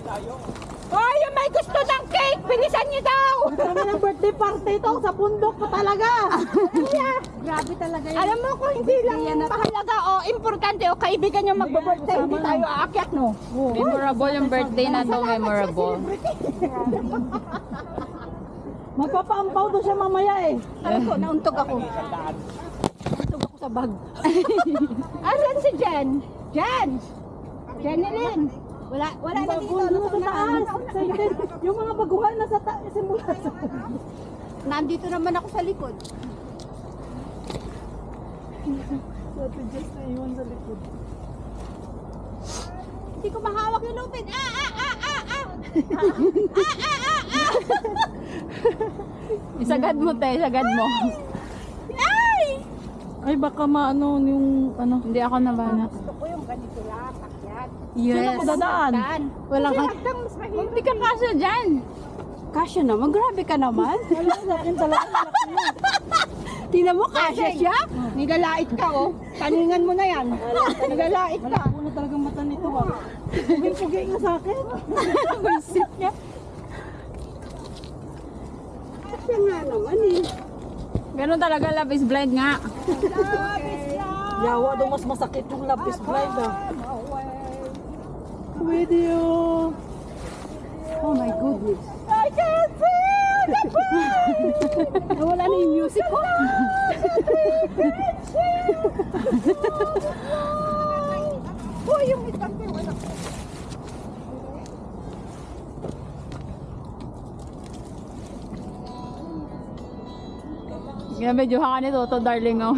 Hoy, yung may gusto ng cake, bilisan niyo daw! Kami ng birthday party ito sa bundok pa talaga. Grabe talaga yun. Alam mo kung hindi lang mahalaga o importante o kaibigan niyo magbe-birthday, hindi tayo aakyat, no? Memorable yung birthday na to, memorable. Magpapaampaw doon siya mamaya eh. Alam ko, nauntog ako. Nauntog ako sa bag. Asan si Jen? Jen! Jenilyn! Wala na dito. Doon sa taas. Yung mga baguhan na sa taas. Simula sa Nandito naman ako sa likod. Dati just na iwan sa likod. Hindi ko mahawak yung lupin. Isagad mo, te. Isagad mo. Ay baka maano yung ano. Hindi ako nabana. Gusto ko yung ganito lang, akyat. Sino ko dadaan? Wala ka. Hagdang mas mahirap. Hindi ka kasya dyan. Kasya naman, grabe ka naman. Wala sa akin talaga malaki yun. Tingnan mo, kasya siya. Nilalait ka, oh. Taningan mo na yan. Nilalait ka. Malabo na talagang mata nito ah. Puging-pugi nga sa akin. Isip niya. Kasya nga naman eh. Ganun talaga, love is blind nga. Yawa daw mas masakit yung lapis blind ah. Video. Oh my goodness. I can feel the Nawala na yung music ko. Hoy, yung isang wala. Kaya medyo haka nito, to darling ako.